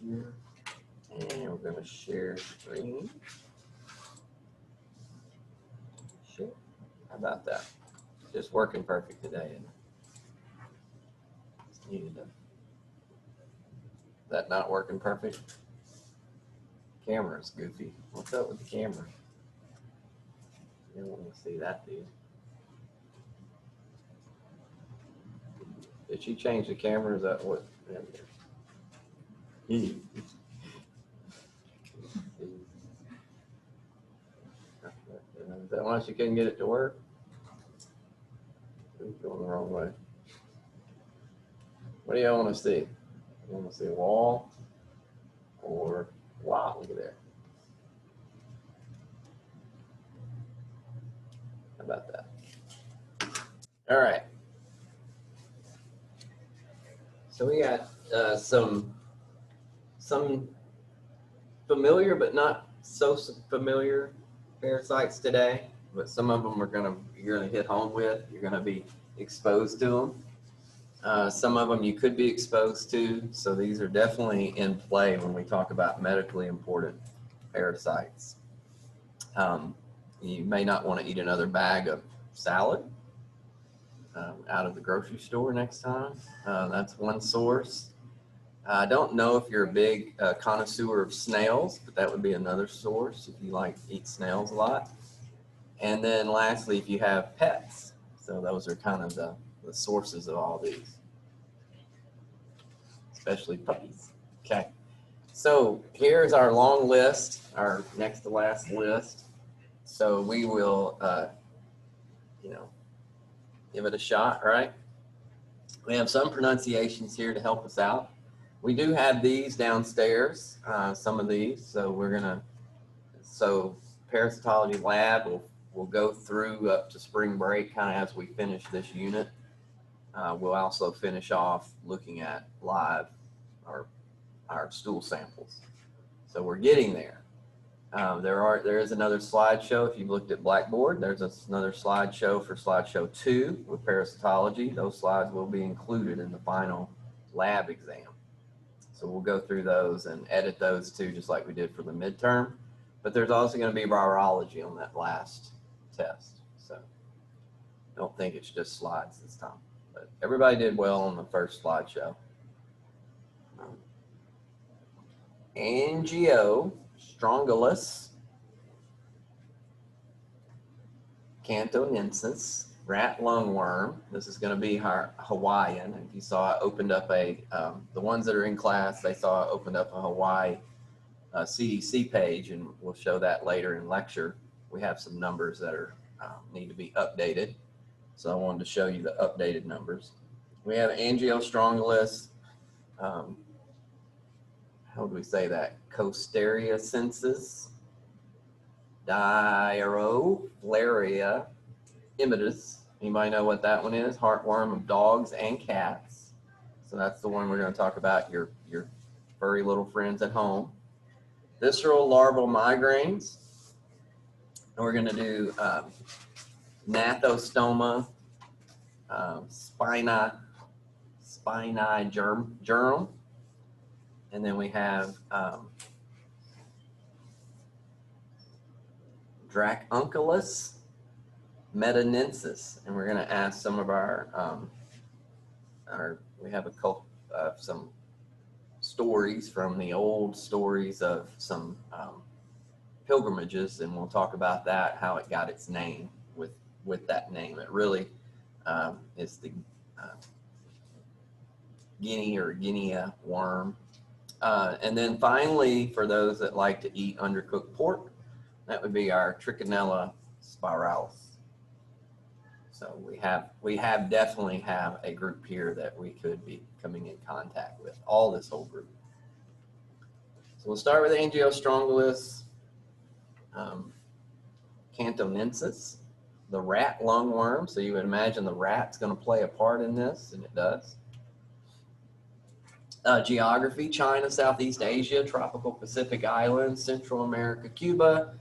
here. And we're going to share screen. Share. How about that? Just working perfect today. Needed to. That not working perfect? Camera's goofy. What's up with the camera? You don't want to see that, do you? Did she change the camera? Is that what? Is that why she couldn't get it to work? It's going the wrong way. What do y'all want to see? You want to see a wall? Or, wow, look at there. How about that? All right. So we got some familiar but not so familiar parasites today, but some of them you're gonna hit home with. You're gonna be exposed to them. Some of them you could be exposed to. So these are definitely in play when we talk about medically important parasites. You may not want to eat another bag of salad out of the grocery store next time. That's one source. I don't know if you're a big connoisseur of snails, but that would be another source if you like to eat snails a lot. And then lastly, if you have pets. So those are kind of the sources of all these, especially puppies. Okay. So here's our long list, our next to last list. So we will, give it a shot, right? We have some pronunciations here to help us out. We do have these downstairs, some of these. So parasitology lab will go through up to spring break kind of as we finish this unit. We'll also finish off looking at live our stool samples. So we're getting there. There is another slideshow. If you've looked at Blackboard, there's another slideshow for slideshow 2 with parasitology. Those slides will be included in the final lab exam. So we'll go through those and edit those too, just like we did for the midterm. But there's also going to be virology on that last test. So don't think it's just slides this time. But everybody did well on the first slideshow. Angio Strongylus cantonensis, rat lungworm. This is going to be our Hawaiian. If you saw, I opened up the ones that are in class, they saw I opened up a Hawaii CDC page, and we'll show that later in lecture. We have some numbers that are need to be updated. So I wanted to show you the updated numbers. We have Angiostrongylus, how would we say that? Costeriacensis, Diarrhea immitis. Anybody know what that one is? Heartworm of dogs and cats. So that's the one we're going to talk about, your furry little friends at home. Visceral larval migraines. And we're going to do Gnathostoma spini germ. And then we have Dracunculus metanensis, and we're going to ask some of we have some stories from the old stories of some pilgrimages, and we'll talk about that, how it got its name with that name. It really is the guinea or guinea worm. And then finally, for those that like to eat undercooked pork, that would be our Trichinella spiralis. So we definitely have a group here that we could be coming in contact with, all this whole group. So we'll start with Angiostrongylus cantonensis, the rat lungworm. So you would imagine the rat's going to play a part in this, and it does. Geography: China, Southeast Asia, tropical Pacific Islands, Central America, Cuba,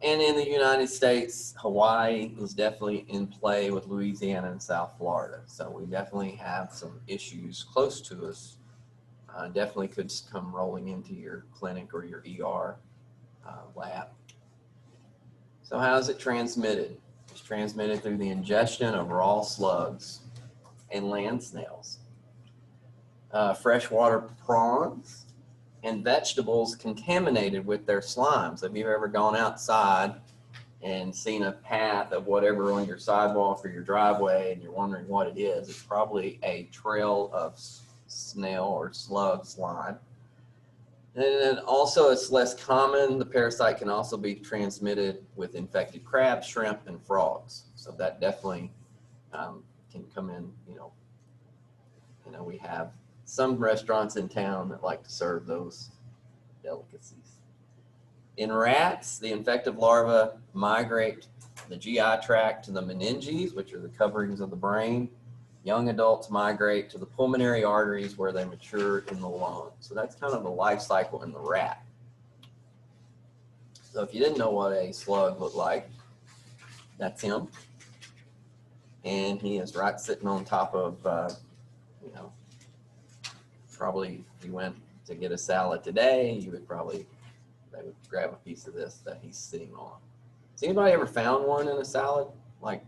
and in the United States, Hawaii is definitely in play with Louisiana and South Florida. So we definitely have some issues close to us definitely could come rolling into your clinic or your ER lab. So how is it transmitted? It's transmitted through the ingestion of raw slugs and land snails, freshwater prawns, and vegetables contaminated with their slimes. Have you ever gone outside and seen a path of whatever on your sidewalk or your driveway and you're wondering what it is? It's probably a trail of snail or slug slime. And then also, it's less common. The parasite can also be transmitted with infected crabs, shrimp, and frogs. So that definitely can come in. We have some restaurants in town that like to serve those delicacies. In rats, the infective larvae migrate the GI tract to the meninges, which are the coverings of the brain. Young adults migrate to the pulmonary arteries where they mature in the lung. So that's kind of the life cycle in the rat. So if you didn't know what a slug looked like, that's him. And he is right sitting on top of, probably if you went to get a salad today, they would grab a piece of this that he's sitting on. Has anybody ever found one in a salad? Like,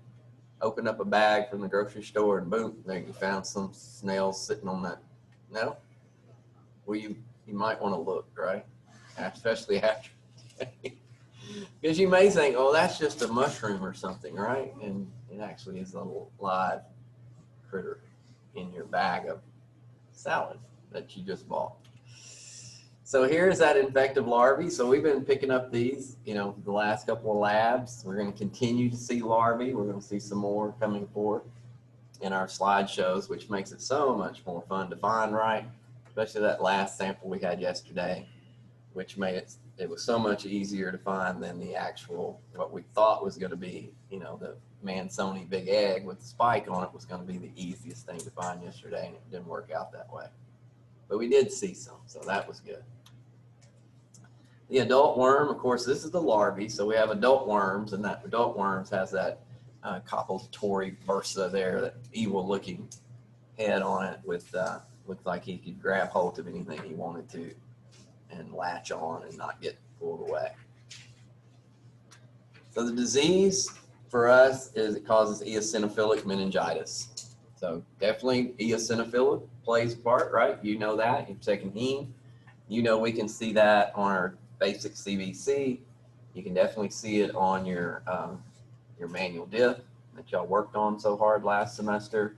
opened up a bag from the grocery store and boom, there you found some snails sitting on that. No? Well, you might want to look, right? Especially after. Because you may think, oh, that's just a mushroom or something, right? And it actually is a little live critter in your bag of salad that you just bought. So here's that infective larvae. So we've been picking up these, the last couple of labs. We're going to continue to see larvae. We're going to see some more coming forth in our slideshows, which makes it so much more fun to find, right? Especially that last sample we had yesterday, which made it was so much easier to find than the actual, what we thought was going to be, the Mansoni big egg with the spike on it was going to be the easiest thing to find yesterday, and it didn't work out that way. But we did see some, so that was good. The adult worm, of course, this is the larvae. So we have adult worms, and that adult worms has that copulatory bursa there, that evil-looking head on it with looks like he could grab hold of anything he wanted to and latch on and not get pulled away. So the disease for us is it causes eosinophilic meningitis. So definitely eosinophil plays a part, right? You know that. You've taken heme. We can see that on our basic CBC. You can definitely see it on your manual diff that y'all worked on so hard last semester.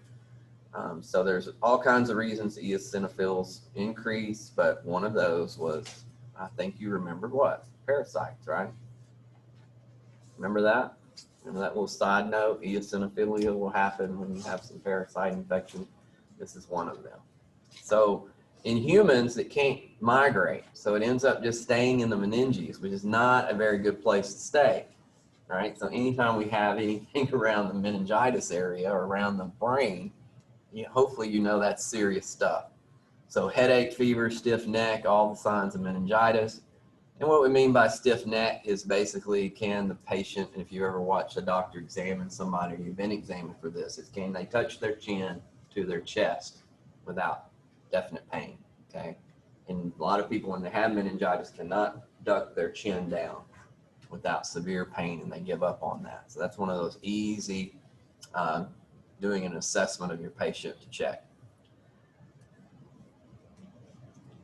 So there's all kinds of reasons eosinophils increase, but one of those was, I think you remembered what? Parasites, right? Remember that? Remember that little side note? Eosinophilia will happen when you have some parasite infection. This is one of them. So in humans, it can't migrate. So it ends up just staying in the meninges, which is not a very good place to stay, right? So anytime we have anything around the meningitis area or around the brain, hopefully that's serious stuff. So headache, fever, stiff neck, all the signs of meningitis. And what we mean by stiff neck is basically, can the patient, if you ever watch a doctor examine somebody, or you've been examined for this, is can they touch their chin to their chest without definite pain, okay? And a lot of people, when they have meningitis, cannot duck their chin down without severe pain, and they give up on that. So that's one of those easy doing an assessment of your patient to check.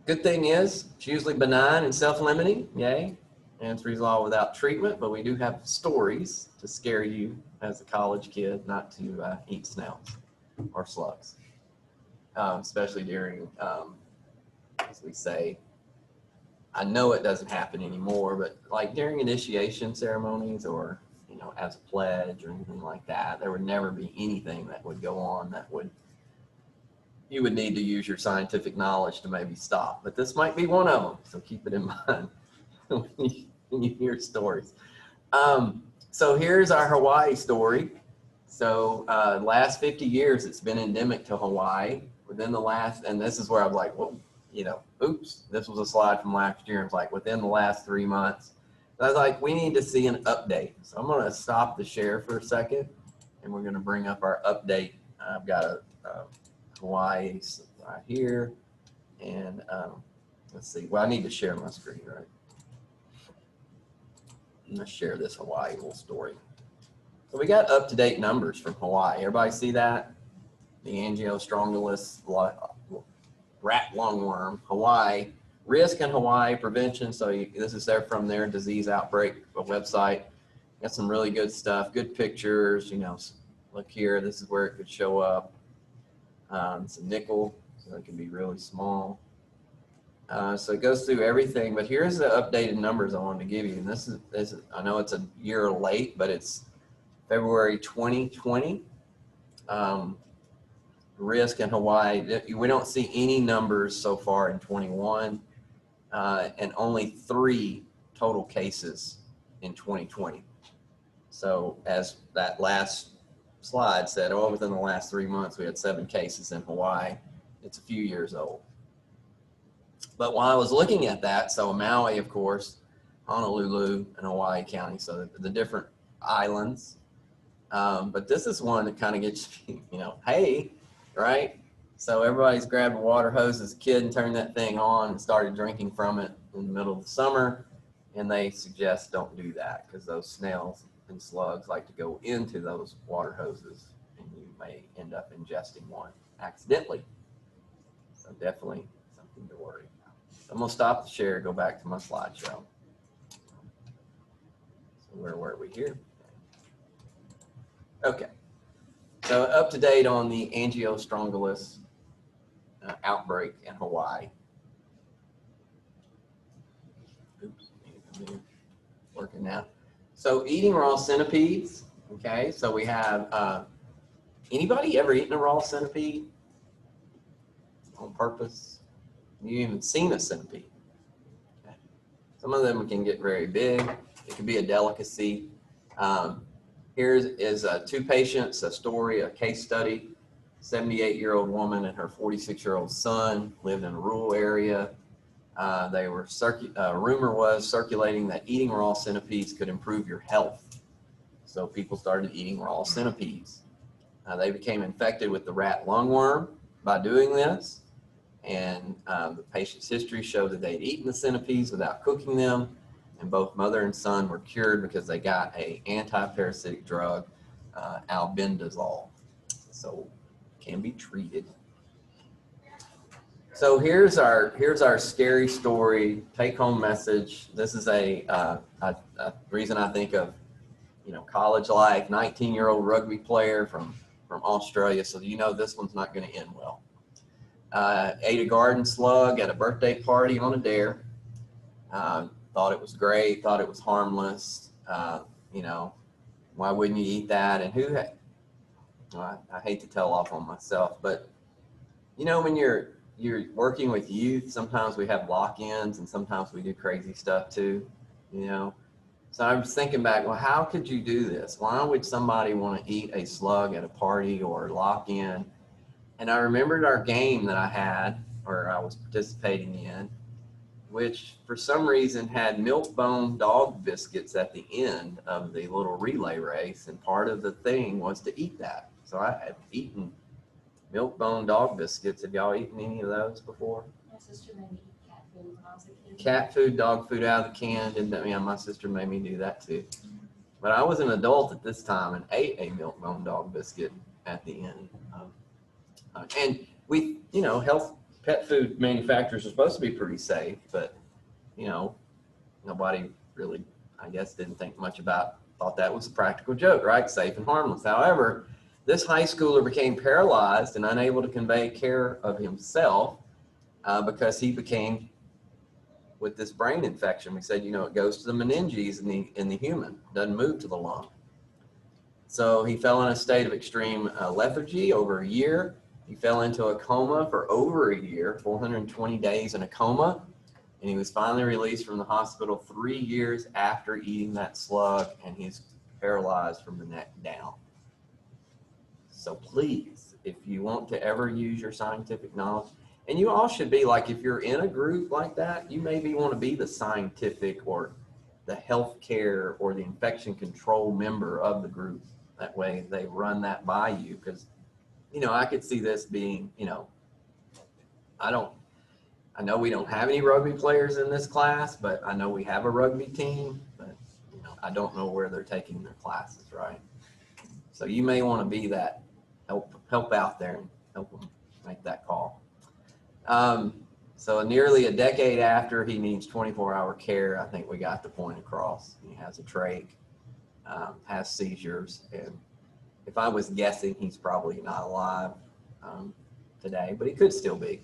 Good thing is, it's usually benign and self-limiting, yay, and it's resolved without treatment, but we do have stories to scare you as a college kid not to eat snails or slugs, especially during, as we say, I know it doesn't happen anymore, but like during initiation ceremonies or, as a pledge or anything like that, there would never be anything that would go on that you would need to use your scientific knowledge to maybe stop. But this might be one of them, so keep it in mind when you hear stories. So here's our Hawaii story. So last 50 years, it's been endemic to Hawaii. Within the last, and this is where I'm like, well, oops, this was a slide from last year. It's like within the last 3 months. So I was like, we need to see an update. So I'm going to stop the share for a second, and we're going to bring up our update. I've got a Hawaii right here, And let's see. Well, I need to share my screen, right? Let's share this Hawaii little story. So we got up-to-date numbers from Hawaii. Everybody see that? The Angiostrongylis rat lungworm, Hawaii. Risk in Hawaii, prevention. So this is there from their disease outbreak website. Got some really good stuff, good pictures. You know, look here, this is where it could show up. It's a nickel, so it can be really small. So it goes through everything, but here's the updated numbers I wanted to give you. And this is I know it's a year late, but it's February 2020. Risk in Hawaii, we don't see any numbers so far in 21, and only 3 total cases in 2020. So as that last slide said, within the last 3 months, we had 7 cases in Hawaii. It's a few years old. But while I was looking at that, so Maui, of course, Honolulu, and Hawaii County, so the different islands. But this is one that kind of gets, you know, hey, right? So everybody's grabbed a water hose as a kid and turned that thing on and started drinking from it in the middle of the summer. And they suggest don't do that because those snails and slugs like to go into those water hoses and you may end up ingesting one accidentally. So definitely something to worry about. So I'm gonna stop the share, go back to my slideshow. So where were we here? Okay. So up to date on the Angiostrongylis outbreak in Hawaii. Oops, working now. So eating raw centipedes. Okay, so we have, anybody ever eaten a raw centipede on purpose? You even seen a centipede? Okay. Some of them can get very big. It can be a delicacy. Here is 2 patients, a story, a case study. 78-year-old woman and her 46-year-old son lived in a rural area. They were rumor was circulating that eating raw centipedes could improve your health. So people started eating raw centipedes. They became infected with the rat lungworm by doing this. And the patient's history showed that they'd eaten the centipedes without cooking them. And both mother and son were cured because they got a anti-parasitic drug, albendazole. So can be treated. So here's our scary story, take-home message. This is a reason I think of, you know, college life. 19-year-old rugby player from Australia. So you know this one's not going to end well. Ate a garden slug at a birthday party on a dare. Thought it was great, thought it was harmless. You know, why wouldn't you eat that? And who had, well, I hate to tell off on myself, but you know, when you're working with youth, sometimes we have lock-ins and sometimes we do crazy stuff too, you know. So I was thinking back, well, how could you do this? Why would somebody want to eat a slug at a party or lock in? And I remembered our game that I had, or I was participating in, which for some reason had Milk-Bone dog biscuits at the end of the little relay race. And part of the thing was to eat that. So I had eaten Milk-Bone dog biscuits. Have y'all eaten any of those before? My sister made me eat cat food when I was a kid. Cat food, dog food out of the can. Yeah, my sister made me do that too. But I was an adult at this time and ate a Milk-Bone dog biscuit at the end. And we, you know, pet food manufacturers are supposed to be pretty safe, but, you know, nobody really, I guess, didn't think much about, thought that was a practical joke, right? Safe and harmless. However, this high schooler became paralyzed and unable to convey care of himself because he became with this brain infection. We said, you know, it goes to the meninges in the human, doesn't move to the lung. So he fell in a state of extreme lethargy over a year. He fell into a coma for over a year, 420 days in a coma, and he was finally released from the hospital 3 years after eating that slug, and he's paralyzed from the neck down. So please, if you want to ever use your scientific knowledge, and you all should be like, if you're in a group like that, you maybe want to be the scientific or the healthcare or the infection control member of the group. That way they run that by you, because you know, I could see this being, you know, I know we don't have any rugby players in this class, but I know we have a rugby team, but you know, I don't know where they're taking their classes, right? So you may want to be that, help out there and help them make that call. So nearly a decade after he needs 24-hour care, I think we got the point across. He has a trach, has seizures, and if I was guessing, he's probably not alive today, but he could still be.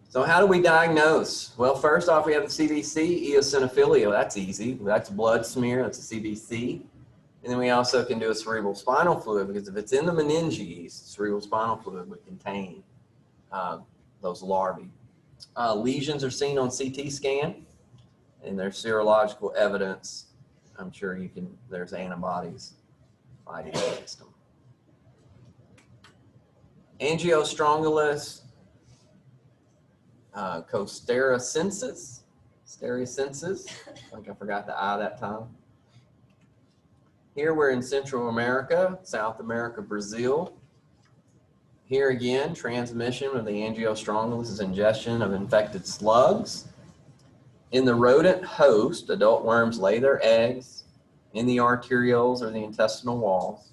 So how do we diagnose? Well, first off, we have the CBC, eosinophilia. That's easy. That's blood smear. That's a CBC. And then we also can do a cerebral spinal fluid, because if it's in the meninges, cerebral spinal fluid would contain those larvae. Lesions are seen on CT scan, and there's serological evidence. I'm sure you can, there's antibodies fighting against them. Angiostrongylus costaricensis. Staricensis. I think I forgot the I that time. Here we're in Central America, South America, Brazil. Here again, transmission of the angiostrongylus is ingestion of infected slugs. In the rodent host, adult worms lay their eggs in the arterioles or the intestinal walls.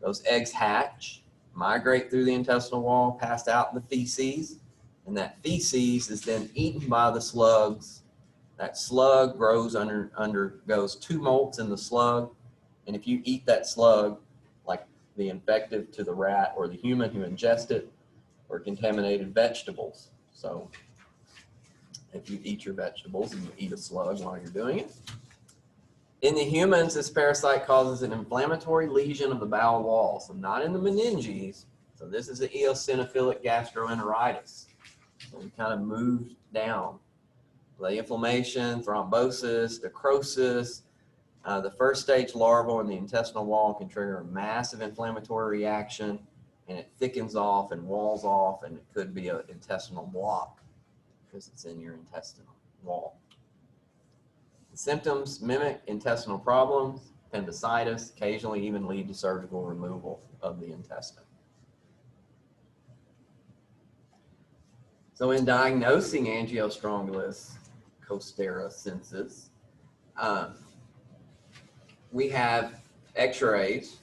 Those eggs hatch, migrate through the intestinal wall, pass out in the feces, and that feces is then eaten by the slugs. That slug undergoes 2 molts in the slug, and if you eat that slug, like the infective to the rat or the human who ingests it, or contaminated vegetables. So if you eat your vegetables and you eat a slug while you're doing it. In the humans, this parasite causes an inflammatory lesion of the bowel wall, so not in the meninges. So this is an eosinophilic gastroenteritis. So we kind of moved down. The inflammation, thrombosis, necrosis. The first stage larval in the intestinal wall can trigger a massive inflammatory reaction, and it thickens off and walls off, and it could be an intestinal block because it's in your intestinal wall. The symptoms mimic intestinal problems, appendicitis, occasionally even lead to surgical removal of the intestine. So in diagnosing Angiostrongylus costaricensis, we have x-rays.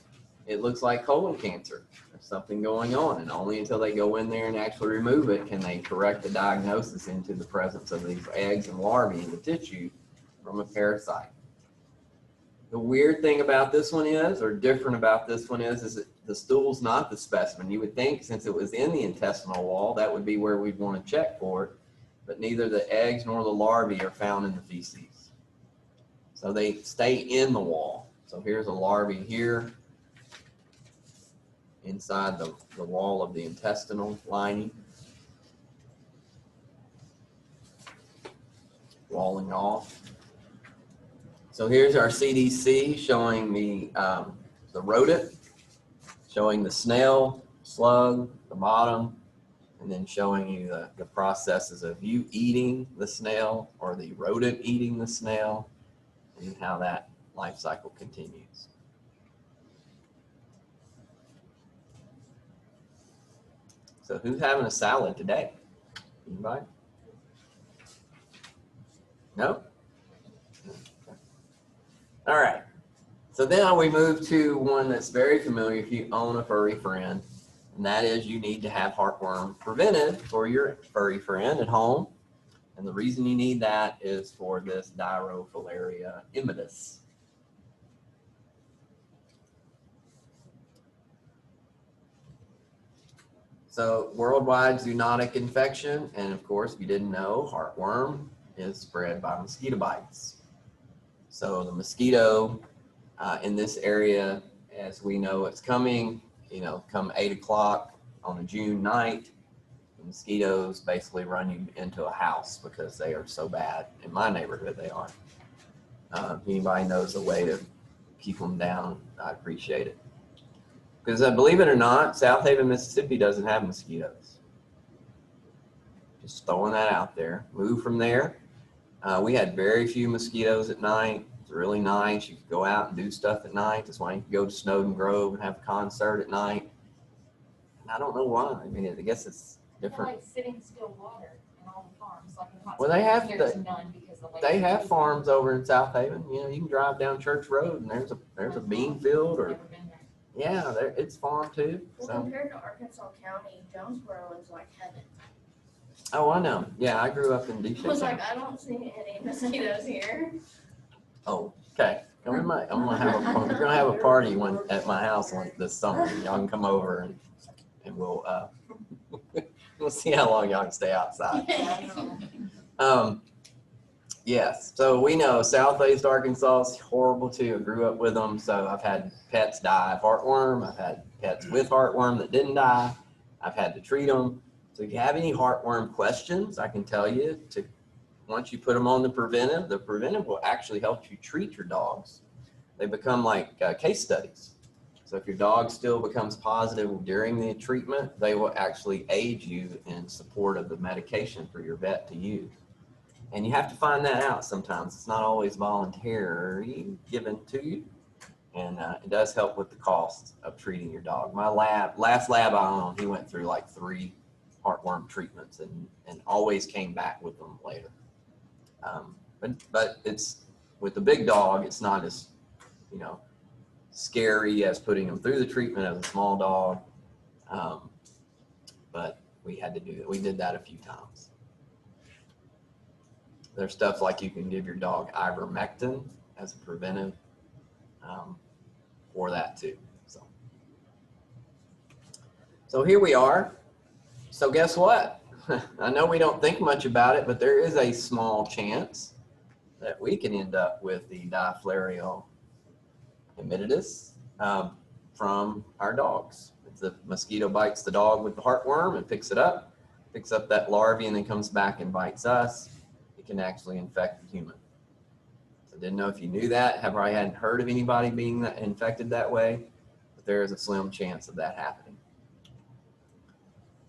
It looks like colon cancer. There's something going on, and only until they go in there and actually remove it can they correct the diagnosis into the presence of these eggs and larvae in the tissue from a parasite. The weird thing about this one is, or different about this one is that the stool's not the specimen. You would think since it was in the intestinal wall, that would be where we'd want to check for it, but neither the eggs nor the larvae are found in the feces. So they stay in the wall. So here's a larvae here inside the wall of the intestinal lining, walling off. So here's our CDC showing the rodent, showing the snail, slug, the bottom, and then showing you the processes of you eating the snail or the rodent eating the snail, and how that life cycle continues. So who's having a salad today? Anybody? No? All right. So then we move to one that's very familiar if you own a furry friend, and that is you need to have heartworm prevented for your furry friend at home. And the reason you need that is for this Dirofilaria immitis. So worldwide zoonotic infection, and of course, if you didn't know, heartworm is spread by mosquito bites. So the mosquito in this area, as we know it's coming, come 8 o'clock on a June night, the mosquitoes basically run you into a house because they are so bad. In my neighborhood, they are. If anybody knows a way to keep them down, I appreciate it. Because believe it or not, South Haven, Mississippi doesn't have mosquitoes. Just throwing that out there. Move from there. We had very few mosquitoes at night. It's really nice. You could go out and do stuff at night. That's why you could go to Snowden Grove and have a concert at night. And I don't know why. I mean, I guess it's different. Like sitting still water in all the farms, like in Hot Well, they Springs, have there's none because the lakes They are have too farms over in South Haven. You know, you can drive down Church Road and there's a bean field I've or never been there. yeah, there it's farm too. Well, So compared to Arkansas County, Jonesboro is like heaven. oh, I know. Yeah, I grew up in I Deschutes. was like, I don't see any mosquitoes here. Oh, okay. We're gonna have a party at my house this summer. Y'all can come over and we'll we'll see how long y'all can stay outside. Yes, so we know Southeast Arkansas is horrible too. I grew up with them, so I've had pets die of heartworm. I've had pets with heartworm that didn't die. I've had to treat them. So if you have any heartworm questions, I can tell you to once you put them on the preventive will actually help you treat your dogs. They become like case studies. So if your dog still becomes positive during the treatment, they will actually aid you in support of the medication for your vet to use. And you have to find that out sometimes. It's not always voluntary given to you. And it does help with the cost of treating your dog. My last lab I owned, he went through like 3 heartworm treatments and always came back with them later. But it's with the big dog, it's not as, you know, scary as putting them through the treatment as a small dog. But we had to do it. We did that a few times. There's stuff like you can give your dog ivermectin as a preventive for that too. So here we are. So guess what? I know we don't think much about it, but there is a small chance that we can end up with the Diflario humidus from our dogs. If the mosquito bites the dog with the heartworm and picks up that larvae and then comes back and bites us, it can actually infect the human. So didn't know if you knew that. I hadn't heard of anybody being infected that way, but there is a slim chance of that happening.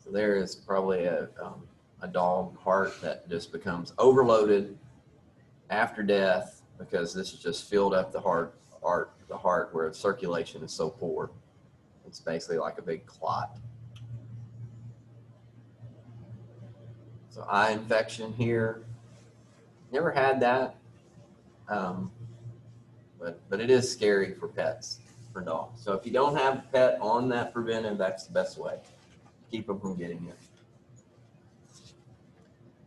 So there is probably a dog heart that just becomes overloaded after death because this has just filled up the heart where the circulation is so poor. It's basically like a big clot. So eye infection here. Never had that, but it is scary for pets, for dogs. So if you don't have a pet on that preventive, that's the best way. Keep them from getting it.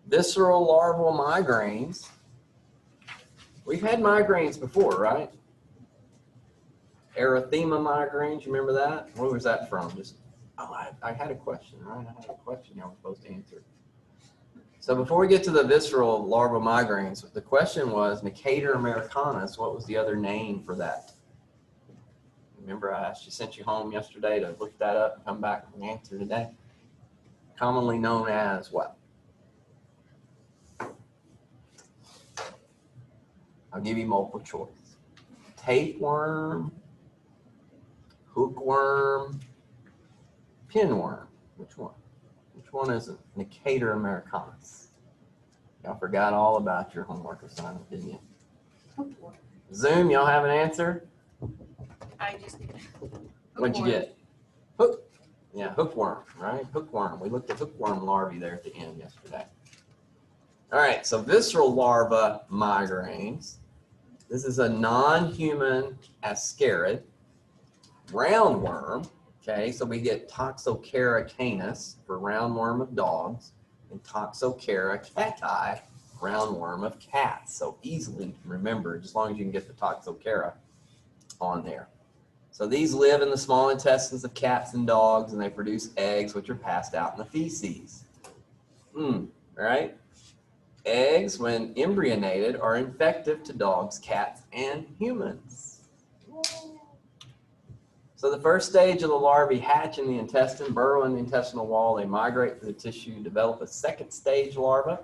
Visceral larval migraines. We've had migraines before, right? Erythema migraines, you remember that? Where was that from? I had a question, right? I had a question I was supposed to answer. So before we get to the visceral larval migraines, the question was Necator americanus. What was the other name for that? Remember I sent you home yesterday to look that up and come back with an answer today? Commonly known as what? I'll give you multiple choice. Tapeworm, hookworm, pinworm. Which one? Which one is it? Necator americanus. Y'all forgot all about your homework assignment, didn't you? Zoom, y'all have an answer? I just did. What'd you get? Hook. Yeah, hookworm, right? Hookworm. We looked at hookworm larvae there at the end yesterday. All right, so visceral larva migraines. This is a non-human ascarid roundworm. Okay, so we get Toxocara canis for roundworm of dogs and Toxocara cati, roundworm of cats. So easily remembered as long as you can get the Toxocara on there. So these live in the small intestines of cats and dogs, and they produce eggs which are passed out in the feces. Right? Eggs, when embryonated, are infective to dogs, cats, and humans. So the first stage of the larvae hatch in the intestine, burrow in the intestinal wall, they migrate through the tissue, develop a second stage larva.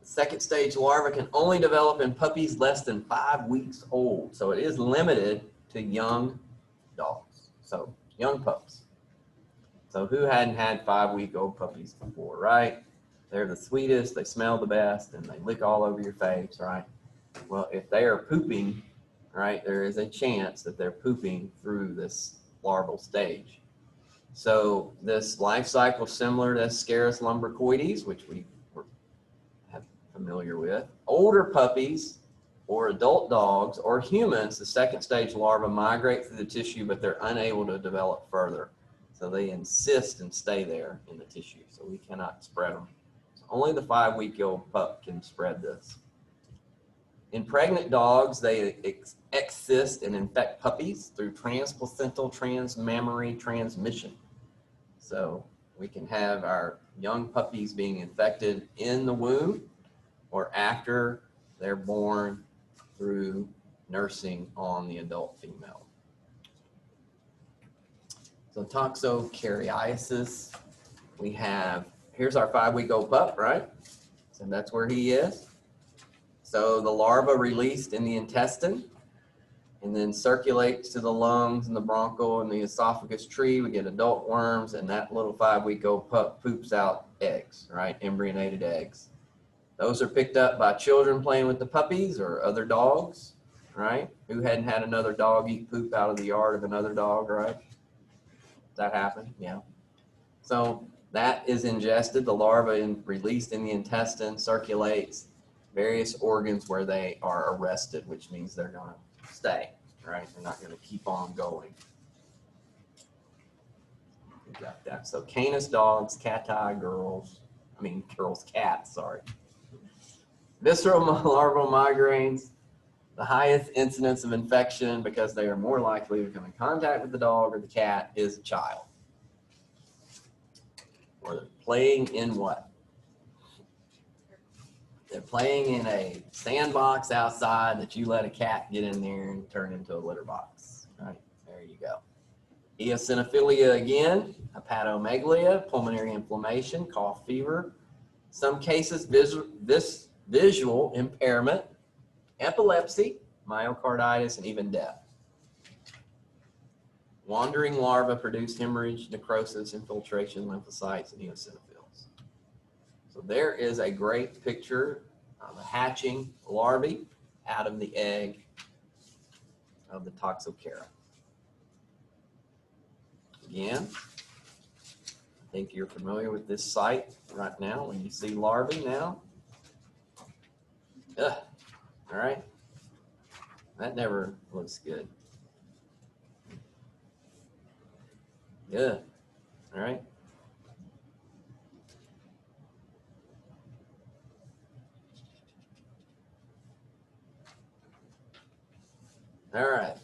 The second stage larva can only develop in puppies less than 5 weeks old. So it is limited to young dogs, so young pups. So who hadn't had 5-week-old puppies before, right? They're the sweetest, they smell the best, and they lick all over your face, right? Well, if they are pooping, right, there is a chance that they're pooping through this larval stage. So this life cycle is similar to Scarus lumbricoides, which we were familiar with. Older puppies or adult dogs or humans, the second stage larvae migrate through the tissue, but they're unable to develop further. So they insist and stay there in the tissue. So we cannot spread them. So only the 5-week-old pup can spread this. In pregnant dogs, they exist and infect puppies through transplacental transmammary transmission. So we can have our young puppies being infected in the womb or after they're born through nursing on the adult female. So toxocariasis, we have, here's our 5-week-old pup, right? So that's where he is. So the larva released in the intestine and then circulates to the lungs and the bronchial and the esophagus tree. We get adult worms, and that little 5-week-old pup poops out eggs, right? Embryonated eggs. Those are picked up by children playing with the puppies or other dogs, right? Who hadn't had another dog eat poop out of the yard of another dog, right? That happened, yeah. So that is ingested. The larva released in the intestine circulates various organs where they are arrested, which means they're going to stay, right? They're not going to keep on going. We got that. So Canis dogs, cats, sorry. Visceral larval migraines, the highest incidence of infection because they are more likely to come in contact with the dog or the cat is a child. Or they're playing in what? They're playing in a sandbox outside that you let a cat get in there and turn into a litter box. Right, there you go. Eosinophilia again, hepatomegalia, pulmonary inflammation, cough, fever. Some cases, visual impairment, epilepsy, myocarditis, and even death. Wandering larvae produce hemorrhage, necrosis, infiltration, lymphocytes, and eosinophils. So there is a great picture of a hatching larvae out of the egg of the Toxocara. Again, I think you're familiar with this site right now when you see larvae now. Ugh. All right. That never looks good. Good. All right. All right.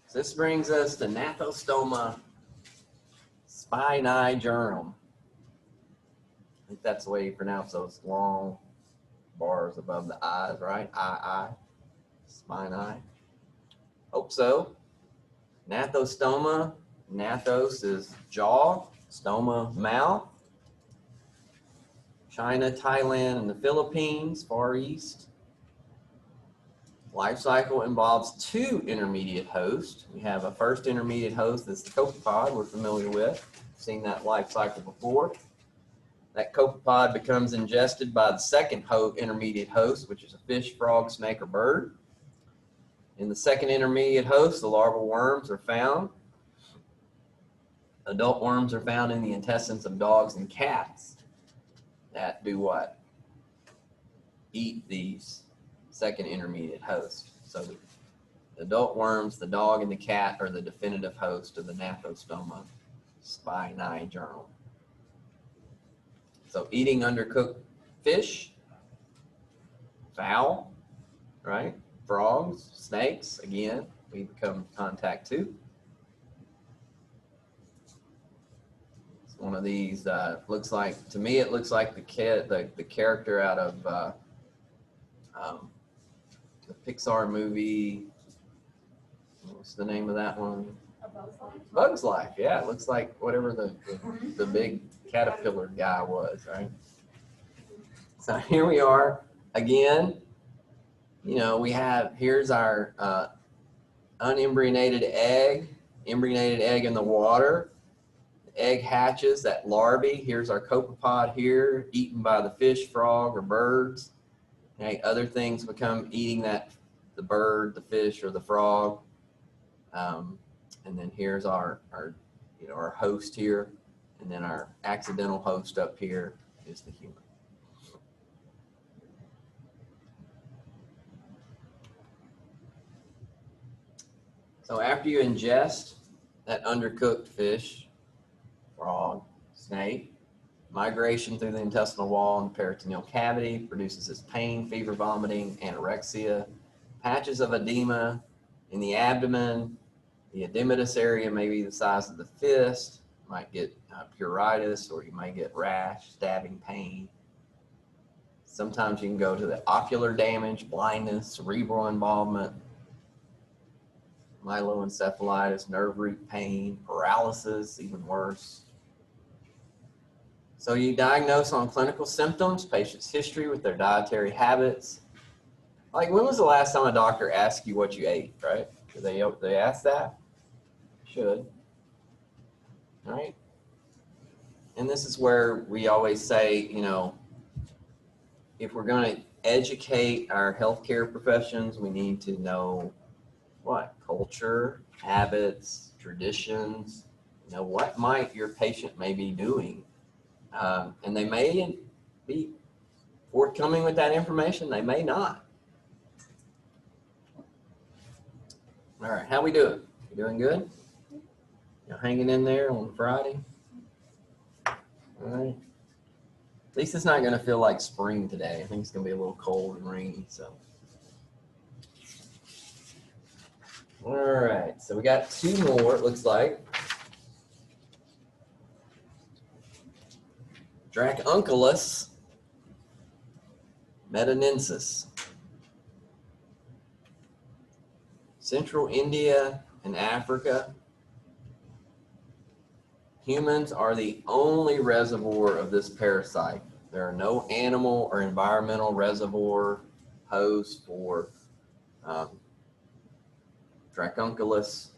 So this brings us to Gnathostoma spinaegerum. I think that's the way you pronounce those long bars above the eyes, right? Spinae. Hope so. Gnathostoma. Gnathos is jaw, stoma, mouth. China, Thailand, and the Philippines, Far East. Life cycle involves 2 intermediate hosts. We have a first intermediate host that's the copepod we're familiar with. Seen that life cycle before. That copepod becomes ingested by the second intermediate host, which is a fish, frog, snake, or bird. In the second intermediate host, the larval worms are found. Adult worms are found in the intestines of dogs and cats that do what? Eat these second intermediate hosts. So the adult worms, the dog, and the cat are the definitive host of the Gnathostoma spinaegerum. So eating undercooked fish, fowl, right? Frogs, snakes, again, we become contact too. It's one of these, looks like, to me, it looks like the character out of the Pixar movie. What's the name of that one? A Bug's Life? Bug's Life, yeah. It looks like whatever the big caterpillar guy was, right? So here we are again. You know, we have, here's our unembryonated egg in the water. The egg hatches, that larvae. Here's our copepod here, eaten by the fish, frog, or birds. Okay, other things become eating the bird, the fish, or the frog. And then here's our our host here, and then our accidental host up here is the human. So after you ingest that undercooked fish, frog, snake, migration through the intestinal wall and peritoneal cavity produces this pain, fever, vomiting, anorexia, patches of edema in the abdomen. The edematous area may be the size of the fist, might get pruritus, or you might get rash, stabbing pain. Sometimes you can go to the ocular damage, blindness, cerebral involvement, myeloencephalitis, nerve root pain, paralysis, even worse. So you diagnose on clinical symptoms, patient's history with their dietary habits. Like, when was the last time a doctor asked you what you ate, right? Do they ask that? Should. All right. And this is where we always say, if we're going to educate our healthcare professions, we need to know what? Culture, habits, traditions, what might your patient may be doing. And they may be forthcoming with that information. They may not. All right, how we doing? You doing good? You hanging in there on Friday? All right. At least it's not going to feel like spring today. I think it's going to be a little cold and rainy. So, all right. So we got two more. It looks like. Dracunculus medanensis. Central India and Africa. Humans are the only reservoir of this parasite. There are no animal or environmental reservoir hosts for Dracunculus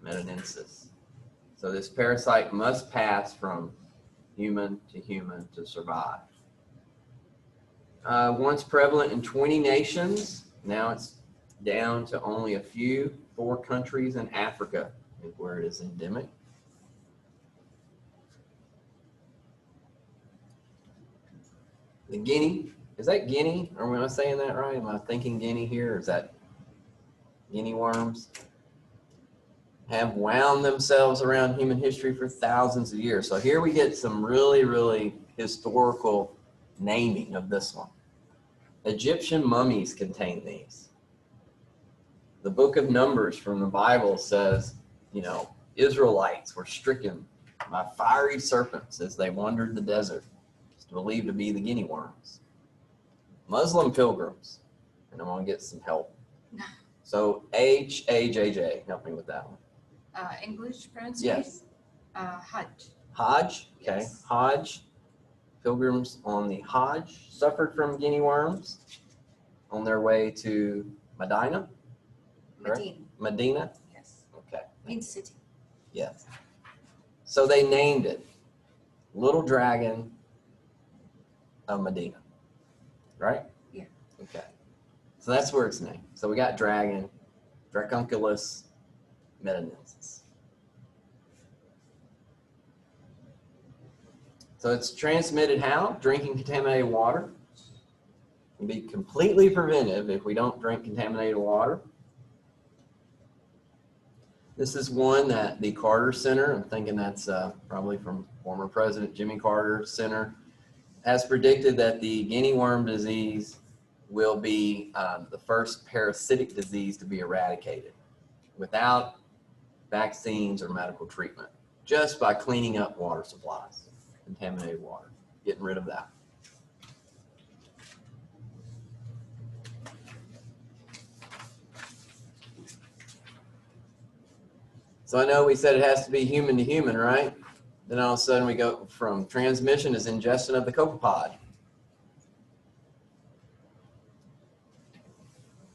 medanensis. So this parasite must pass from human to survive. Once prevalent in 20 nations, now it's down to only a few, 4 countries in Africa where it is endemic. The guinea, is that guinea? Am I saying that right? Am I thinking guinea here? Or is that guinea worms? Have wound themselves around human history for thousands of years. So here we get some really, really historical naming of this one. Egyptian mummies contain these. The book of Numbers from the Bible says, Israelites were stricken by fiery serpents as they wandered the desert. It's believed to be the guinea worms. Muslim pilgrims, and I'm going to get some help. So HAJJ, help me with that one. English pronunciation? Yes. Hajj. Hajj, okay. Yes. Hajj, pilgrims on the Hajj suffered from guinea worms on their way to Medina. Correct? Medina? Yes. Okay. Means city. Yes. So they named it Little Dragon of Medina, right? Yeah. Okay. So that's where it's named. So we got dragon, Dracunculus medanensis. So it's transmitted how? Drinking contaminated water. It can be completely preventive if we don't drink contaminated water. This is one that the Carter Center, I'm thinking that's probably from former President Jimmy Carter Center, has predicted that the guinea worm disease will be the first parasitic disease to be eradicated without vaccines or medical treatment, just by cleaning up water supplies, contaminated water, getting rid of that. So I know we said it has to be human to human, right? Then all of a sudden we go from transmission is ingestion of the copepod.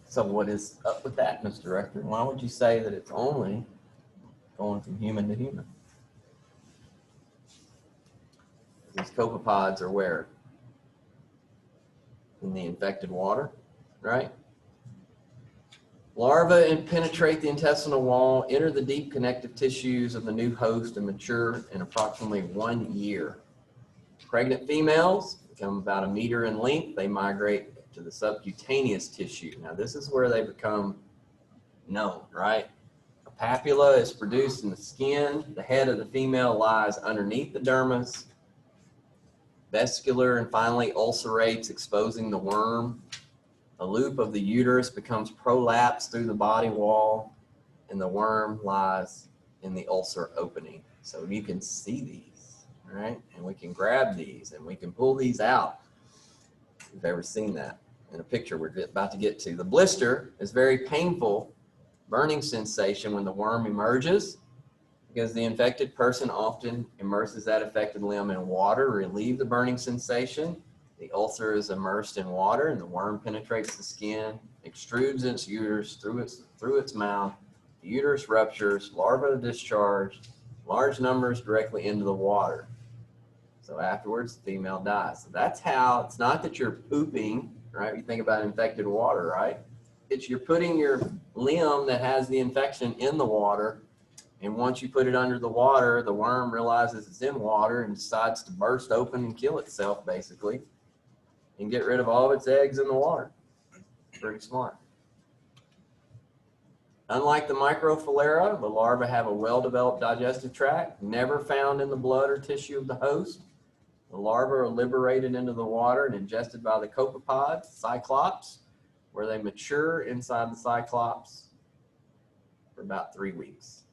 So what is up with that, Mr. Director? Why would you say that it's only going from human to human? These copepods are where? In the infected water, right? Larvae penetrate the intestinal wall, enter the deep connective tissues of the new host, and mature in approximately 1 year. Pregnant females become about 1 meter in length. They migrate to the subcutaneous tissue. Now, this is where they become known, right? A papilla is produced in the skin. The head of the female lies underneath the dermis. Vesicular and finally ulcerates, exposing the worm. The loop of the uterus becomes prolapsed through the body wall, and the worm lies in the ulcer opening. So you can see these, right? And we can grab these and we can pull these out. If you've ever seen that in a picture we're about to get to. The blister is very painful, burning sensation when the worm emerges, because the infected person often immerses that affected limb in water to relieve the burning sensation. The ulcer is immersed in water and the worm penetrates the skin, extrudes its uterus through its mouth. The uterus ruptures, larvae discharge, large numbers directly into the water. So afterwards, the female dies. So that's how, it's not that you're pooping, right? You think about infected water, right? It's you're putting your limb that has the infection in the water, and once you put it under the water, the worm realizes it's in water and decides to burst open and kill itself, basically, and get rid of all of its eggs in the water. Pretty smart. Unlike the microfilariae, the larvae have a well-developed digestive tract, never found in the blood or tissue of the host. The larvae are liberated into the water and ingested by the copepods, cyclops, where they mature inside the cyclops for about 3 weeks.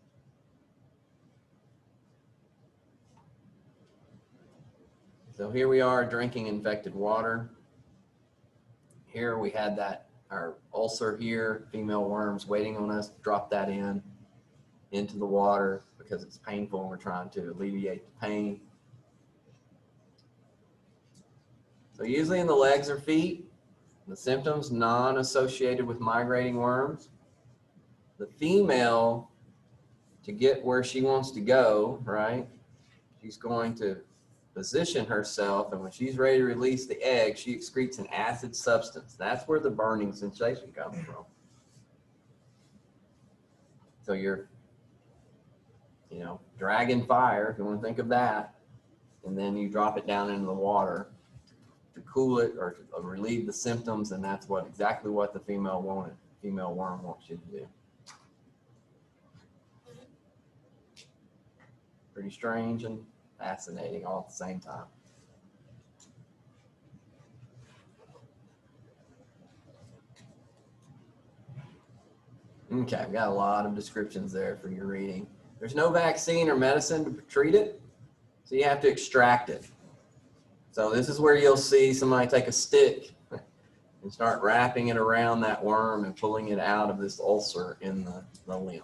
So here we are drinking infected water. Here we had our ulcer here, female worms waiting on us to drop that into the water because it's painful and we're trying to alleviate the pain. So usually in the legs or feet, the symptoms non-associated with migrating worms. The female, to get where she wants to go, right, she's going to position herself, and when she's ready to release the egg, she excretes an acid substance. That's where the burning sensation comes from. So you're, dragging fire, if you want to think of that, and then you drop it down into the water to cool it or to relieve the symptoms, and that's exactly what the female worm wants you to do. Pretty strange and fascinating all at the same time. Okay, I've got a lot of descriptions there for your reading. There's no vaccine or medicine to treat it, so you have to extract it. So this is where you'll see somebody take a stick and start wrapping it around that worm and pulling it out of this ulcer in the limb.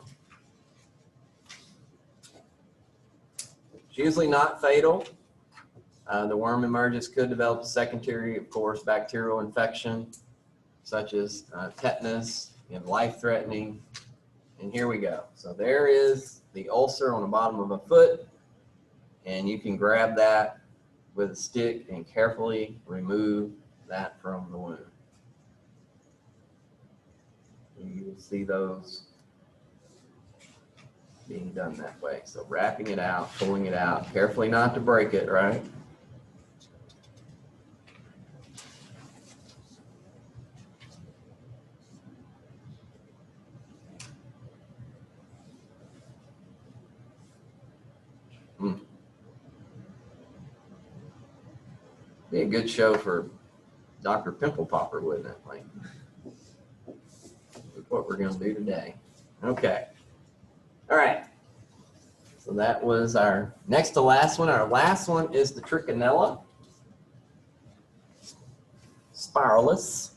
It's usually not fatal. The worm emergence could develop a secondary, of course, bacterial infection, such as tetanus and life-threatening. And here we go. So there is the ulcer on the bottom of a foot, and you can grab that with a stick and carefully remove that from the wound. And you will see those being done that way. So wrapping it out, pulling it out, carefully not to break it, right? Be a good show for Dr. Pimple Popper, wouldn't it? Like, what we're going to do today. Okay. All right. So that was our next to last one. Our last one is the Trichinella spiralis.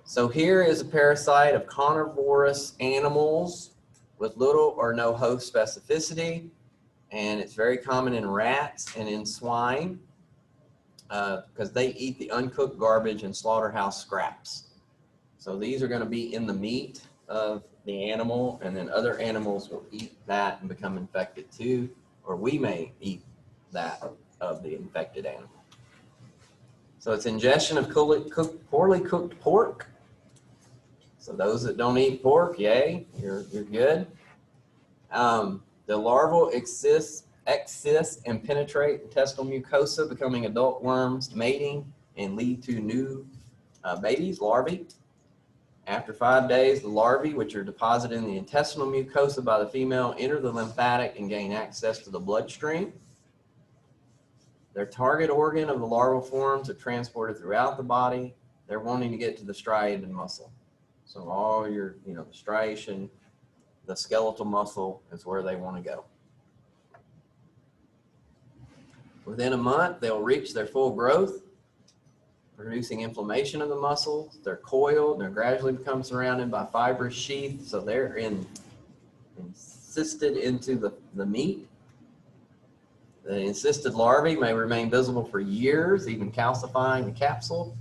So here is a parasite of carnivorous animals with little or no host specificity, and it's very common in rats and in swine because they eat the uncooked garbage and slaughterhouse scraps. So these are going to be in the meat of the animal, and then other animals will eat that and become infected too, or we may eat that of the infected animal. So it's ingestion of poorly cooked pork, So those that don't eat pork, yay, you're good. The larval exist and penetrate intestinal mucosa, becoming adult worms, mating, and lead to new babies, larvae. After 5 days, the larvae, which are deposited in the intestinal mucosa by the female, enter the lymphatic and gain access to the bloodstream. Their target organ of the larval forms are transported throughout the body. They're wanting to get to the striated muscle. So all your, the striation, the skeletal muscle is where they want to go. Within a month, they'll reach their full growth, producing inflammation of the muscles. They're coiled, they're gradually become surrounded by fibrous sheath, so they're encysted into the meat. The encysted larvae may remain visible for years, even calcifying the capsule.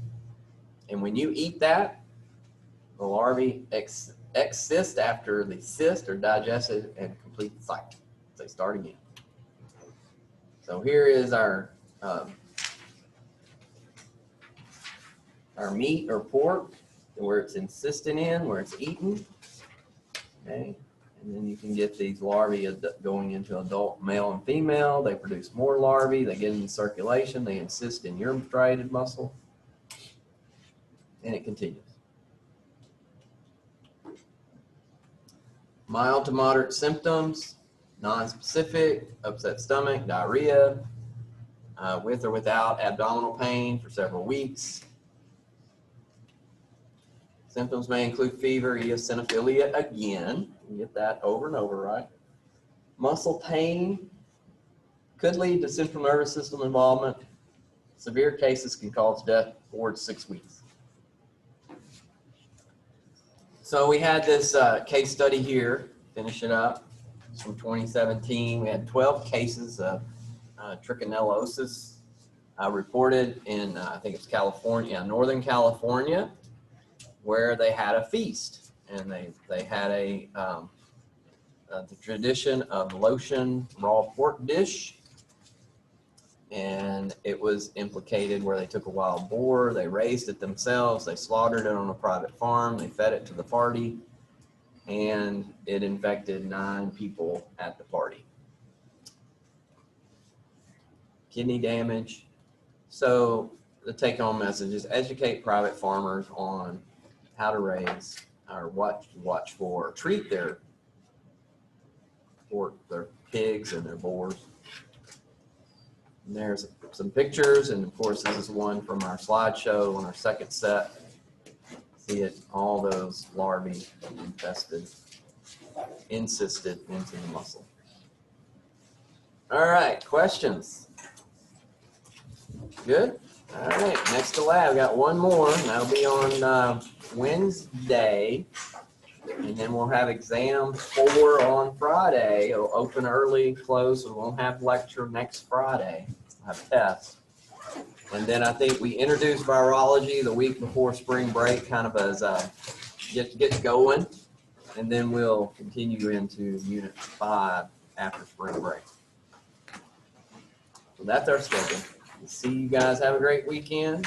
And when you eat that, the larvae exist after the cysts are digested and complete the cycle. They start again. So here is our meat or pork, where it's encysted in, where it's eaten. Okay, and then you can get these larvae going into adult male and female. They produce more larvae. They get into circulation. They encysted in your striated muscle, and it continues. Mild to moderate symptoms, non-specific, upset stomach, diarrhea, with or without abdominal pain for several weeks. Symptoms may include fever, eosinophilia again. You get that over and over, right? Muscle pain could lead to central nervous system involvement. Severe cases can cause death 4 to 6 weeks. So we had this case study here, finish it up. It's from 2017. We had 12 cases of trichinellosis reported in, I think it's California, Northern California, where they had a feast. And they had the tradition of lotion raw pork dish. And it was implicated where they took a wild boar, they raised it themselves, they slaughtered it on a private farm, they fed it to the party, and it infected 9 people at the party. Kidney damage. So the take-home message is educate private farmers on how to raise or watch for, or treat their pork, their pigs and their boars. And there's some pictures, and of course this is one from our slideshow on our second set. See it, all encysted into the muscle. All right, questions? Good? All right, next to lab, we got one more, and that'll be on Wednesday. And then we'll have exam 4 on Friday. It'll open early, close, so we won't have lecture next Friday. We'll have tests. And then I think we introduced virology the week before spring break, kind of as get going. And then we'll continue into Unit 5 after spring break. So that's our schedule. See you guys. Have a great weekend.